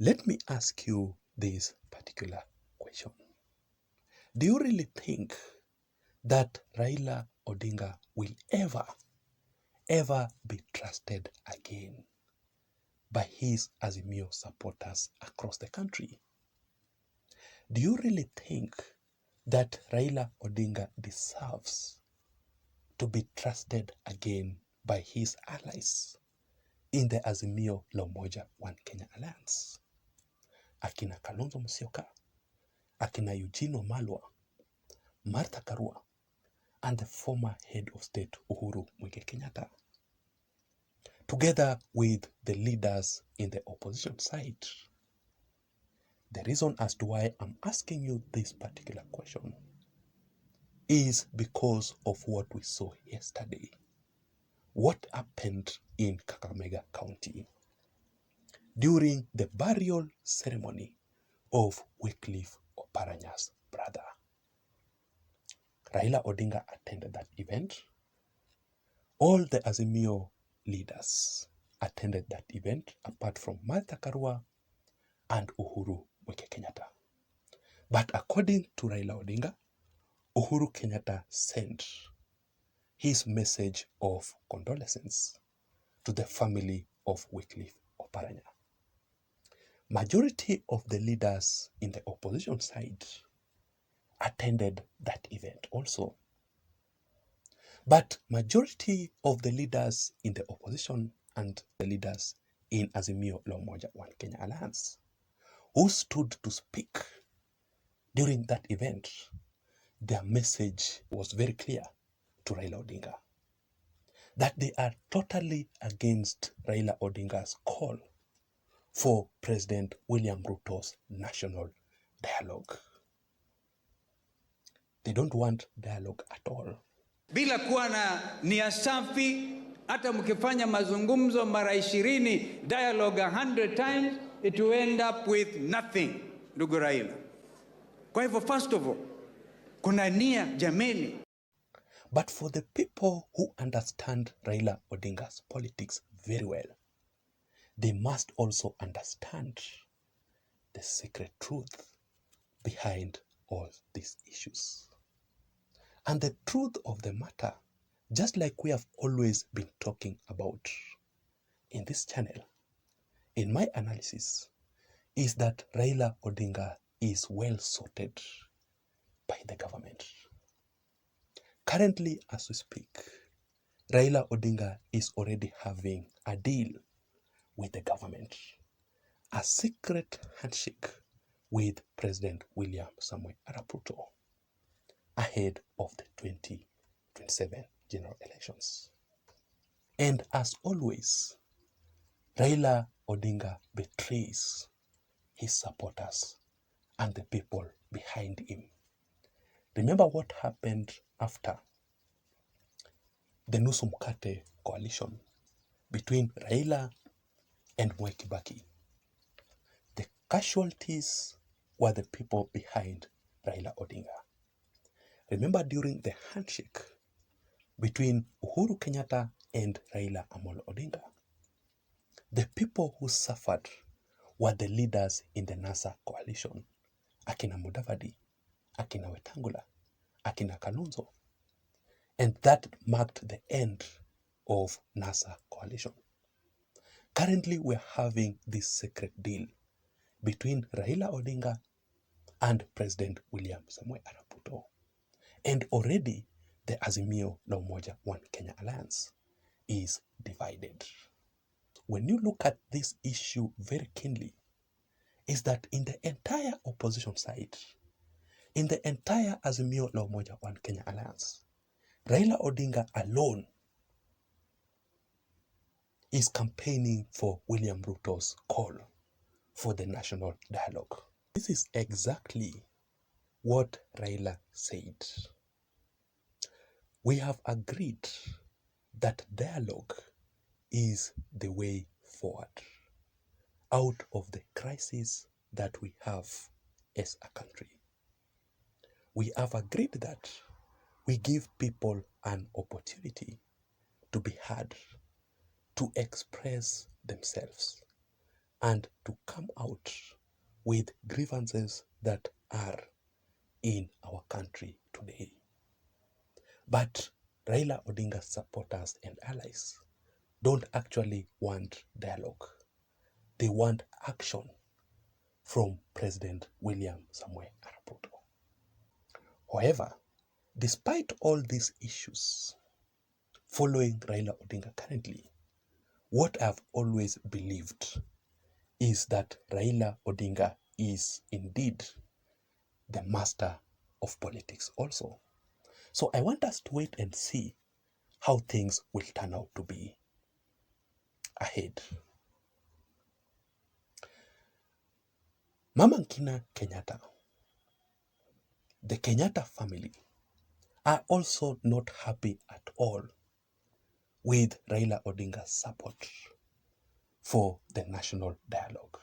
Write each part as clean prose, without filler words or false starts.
Let me ask you this particular question. Do you really think that Raila Odinga will ever be trusted again by his Azimio supporters across the country? Do you really think that Raila Odinga deserves to be trusted again by his allies in the Azimio la Umoja One Kenya Alliance? Akina Kalonzo Musyoka, akina Eugene Wamalwa, Martha Karua, and the former head of state Uhuru Kenyatta, together with the leaders in the opposition side. The reason as to why I'm asking you this particular question is because of what we saw yesterday. What happened in Kakamega County during the burial ceremony of Wycliffe Oparanya's brother. Raila Odinga attended that event. All the Azimio leaders attended that event apart from Martha Karua and Uhuru Kenyatta. But according to Raila Odinga, Uhuru Kenyatta sent his message of condolences to the family of Wycliffe Oparanya. Majority of the leaders in the opposition side attended that event also. But majority of the leaders in the opposition and the leaders in Azimio la Umoja One Kenya Alliance who stood to speak during that event, their message was very clear to Raila Odinga that they are totally against Raila Odinga's call for President William Ruto's national dialogue. They don't want dialogue at all. Bila kuwa na nia safi, hata mkifanya mazungumzo mara 20, dialogue 100 times, it will end up with nothing, ndugu Raila. Kwa hivyo, first of all, kuna nia jameni. But for the people who understand Raila Odinga's politics very well, they must also understand the secret truth behind all these issues. And the truth of the matter, just like we have always been talking about in this channel, in my analysis, is that Raila Odinga is well sorted by the government. Currently, as we speak, Raila Odinga is already having a deal with the government, a secret handshake with President William Samoei Arap Ruto ahead of the 2027 general elections. And as always, Raila Odinga betrays his supporters and the people behind him. Remember what happened after the Nusu Mkate coalition between Raila and Mwai Kibaki. The casualties were the people behind Raila Odinga. Remember during the handshake between Uhuru Kenyatta and Raila Amolo Odinga, the people who suffered were the leaders in the NASA coalition, Akina Mudavadi, Akina Wetangula, Akina Kalonzo. And that marked the end of NASA coalition. Currently, we're having this secret deal between Raila Odinga and President William Samoei Arap Ruto. And already, the Azimio la Umoja One Kenya Alliance is divided. When you look at this issue very keenly, is that in the entire opposition side, in the entire Azimio la Umoja One Kenya Alliance, Raila Odinga alone is campaigning for William Ruto's call for the national dialogue. This is exactly what Raila said. We have agreed that dialogue is the way forward out of the crisis that we have as a country. We have agreed that we give people an opportunity to be heard, to express themselves, and to come out with grievances that are in our country today. But Raila Odinga's supporters and allies don't actually want dialogue. They want action from President William Samoei Arap Ruto. However, despite all these issues following Raila Odinga currently, what I've always believed is that Raila Odinga is indeed the master of politics also. So I want us to wait and see how things will turn out to be ahead. Mama Ngina Kenyatta, the Kenyatta family, are also not happy at all with Raila Odinga's support for the national dialogue.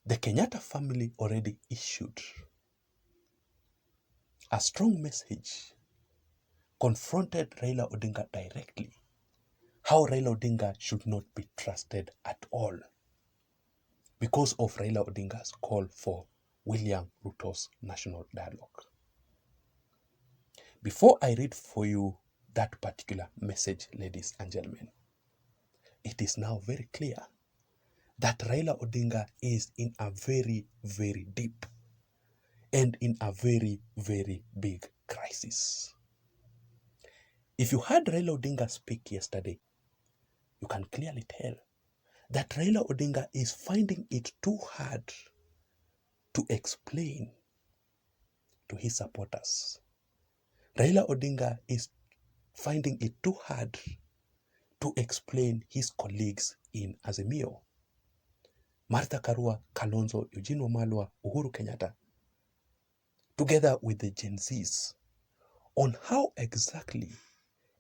The Kenyatta family already issued a strong message, confronted Raila Odinga directly, how Raila Odinga should not be trusted at all because of Raila Odinga's call for William Ruto's national dialogue. Before I read for you that particular message, ladies and gentlemen, it is now very clear that Raila Odinga is in a very, very deep and in a very, very big crisis. If you heard Raila Odinga speak yesterday, you can clearly tell that Raila Odinga is finding it too hard to explain to his supporters. Raila Odinga is finding it too hard to explain his colleagues in Azimio, Martha Karua, Kalonzo, Eugene Wamalwa, Uhuru Kenyatta, together with the Gen Zs, on how exactly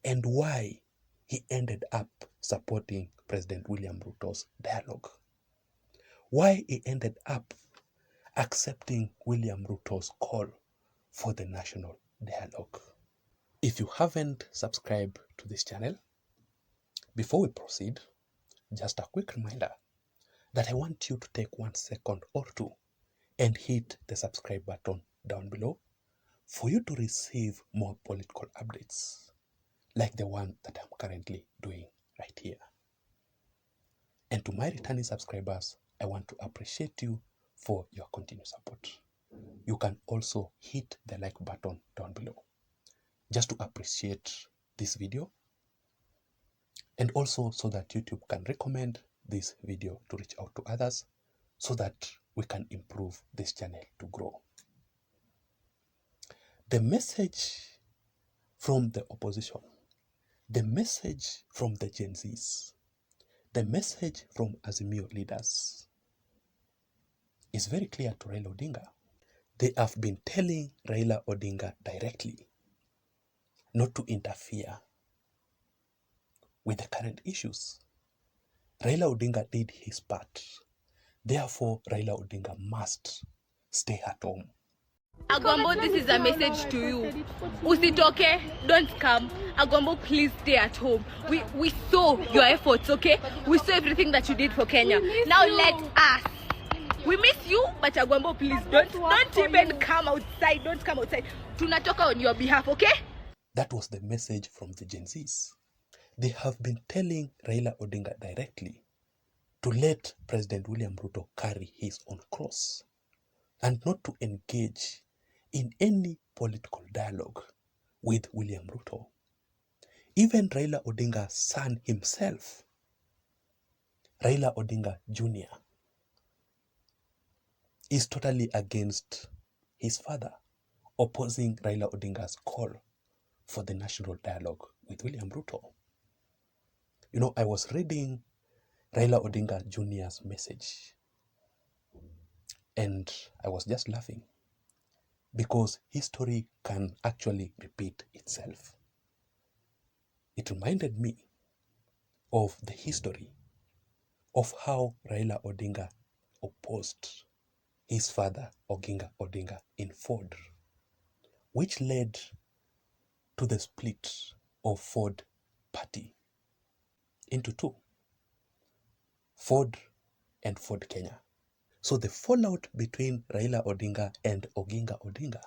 and why he ended up supporting President William Ruto's dialogue. Why he ended up accepting William Ruto's call for the national dialogue. If you haven't subscribed to this channel, before we proceed, just a quick reminder that I want you to take 1 second or two and hit the subscribe button down below for you to receive more political updates like the one that I'm currently doing right here. And to my returning subscribers, I want to appreciate you for your continued support. You can also hit the like button down below just to appreciate this video, and also so that YouTube can recommend this video to reach out to others so that we can improve this channel to grow. The message from the opposition, the message from the Gen Zs, the message from Azimio leaders is very clear to Raila Odinga. They have been telling Raila Odinga directly not to interfere with the current issues. Raila Odinga did his part. Therefore, Raila Odinga must stay at home. Agwambo, this is a message to you. Usitoke, don't come. Agwambo, please stay at home. We saw your efforts, okay? We saw everything that you did for Kenya. Now let us. We miss you, but Agwambo, please don't even come outside. Don't come outside. Tunatoka on your behalf, okay? That was the message from the Gen Zs. They have been telling Raila Odinga directly to let President William Ruto carry his own cross and not to engage in any political dialogue with William Ruto. Even Raila Odinga's son himself, Raila Odinga Jr., is totally against his father, opposing Raila Odinga's call for the national dialogue with William Ruto. You know, I was reading Raila Odinga Jr.'s message and I was just laughing because history can actually repeat itself. It reminded me of the history of how Raila Odinga opposed his father, Oginga Odinga, in Ford, which led to the split of Ford party into two. Ford and Ford Kenya. So the fallout between Raila Odinga and Oginga Odinga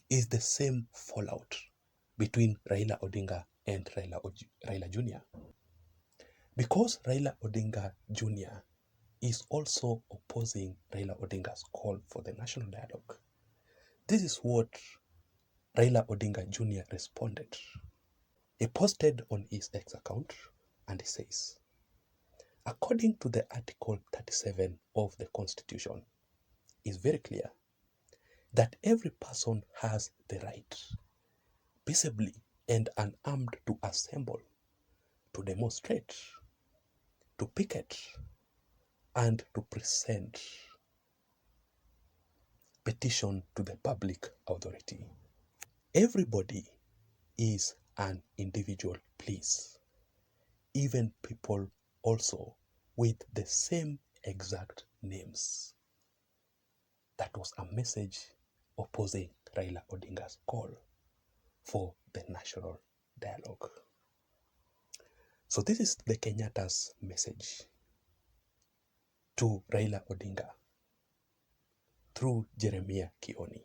is the same fallout between Raila Odinga and Raila Jr. Because Raila Odinga Jr. is also opposing Raila Odinga's call for the national dialogue. This is what Raila Odinga Jr. responded. He posted on his X account and he says, according to the Article 37 of the Constitution, is very clear that every person has the right, peaceably and unarmed, to assemble, to demonstrate, to picket, and to present petition to the public authority. Everybody is an individual, please. Even people also with the same exact names. That was a message opposing Raila Odinga's call for the national dialogue. So this is the Kenyatta's message to Raila Odinga through Jeremiah Kioni.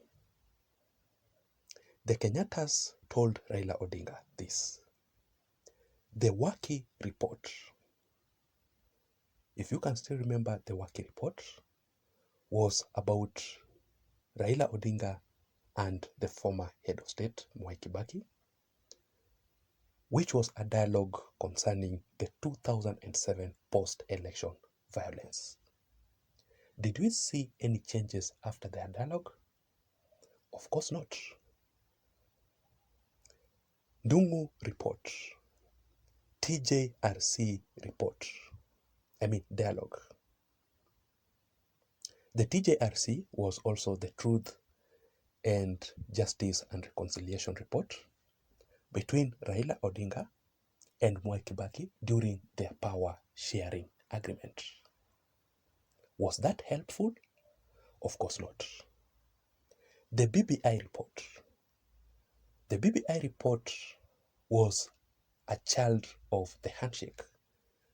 The Kenyatta's told Raila Odinga this. The Waki report, if you can still remember, the Waki report was about Raila Odinga and the former head of state, Mwai Kibaki, which was a dialogue concerning the 2007 post-election violence. Did we see any changes after their dialogue? Of course not. Dungu report, TJRC report, dialogue. The TJRC was also the Truth and Justice and Reconciliation report between Raila Odinga and Mwai Kibaki during their power sharing agreement. Was that helpful? Of course not. The BBI report. The BBI report was a child of the handshake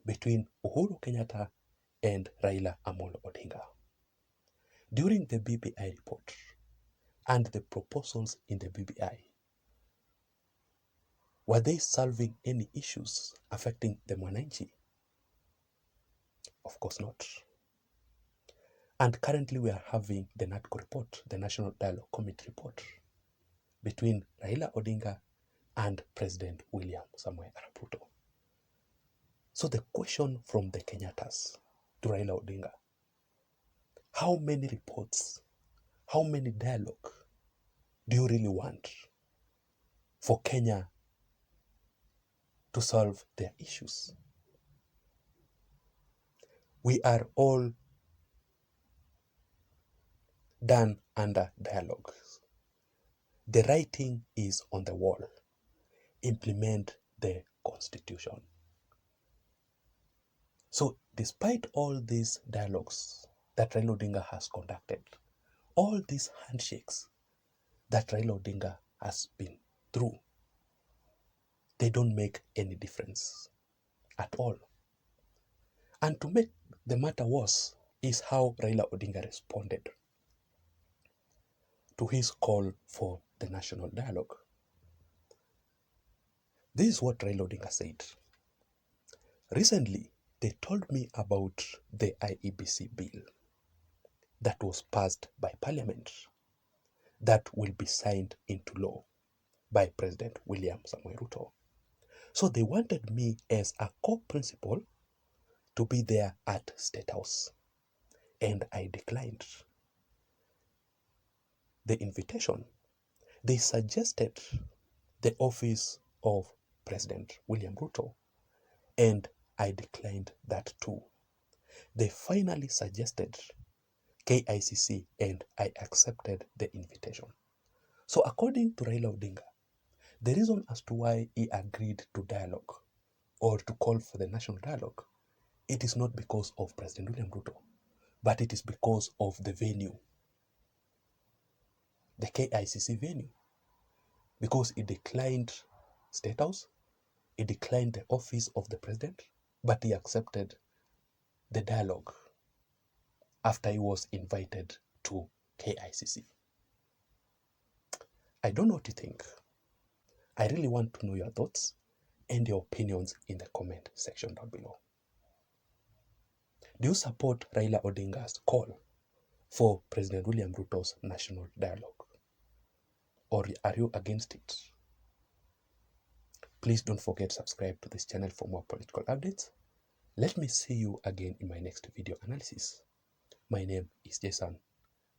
between Uhuru Kenyatta and Raila Amolo Odinga. During the BBI report and the proposals in the BBI, were they solving any issues affecting the Mwananchi? Of course not. And currently we are having the NADCO report, the National Dialogue Committee report, between Raila Odinga and President William Samoei Arap Ruto. So the question from the Kenyattas to Raila Odinga, how many reports, how many dialogue do you really want for Kenya to solve their issues? We are all done under dialogue. The writing is on the wall. Implement the Constitution. So despite all these dialogues that Raila Odinga has conducted, all these handshakes that Raila Odinga has been through, they don't make any difference at all. And to make the matter worse is how Raila Odinga responded to his call for the national dialogue. This is what Raila Odinga said. Recently, they told me about the IEBC bill that was passed by Parliament that will be signed into law by President William Samoei Ruto. So they wanted me as a co-principal to be there at State House, and I declined the invitation. They suggested the office of President William Ruto, and I declined that too. They finally suggested KICC, and I accepted the invitation. So according to Raila Odinga, the reason as to why he agreed to dialogue or to call for the national dialogue, it is not because of President William Ruto, but it is because of the venue, the KICC venue, because he declined State House, he declined the office of the president, but he accepted the dialogue after he was invited to KICC? I don't know what you think. I really want to know your thoughts and your opinions in the comment section down below. Do you support Raila Odinga's call for President William Ruto's national dialogue? Or are you against it? Please don't forget to subscribe to this channel for more political updates. Let me see you again in my next video analysis. My name is Jason.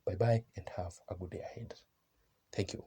Bye bye and have a good day ahead. Thank you.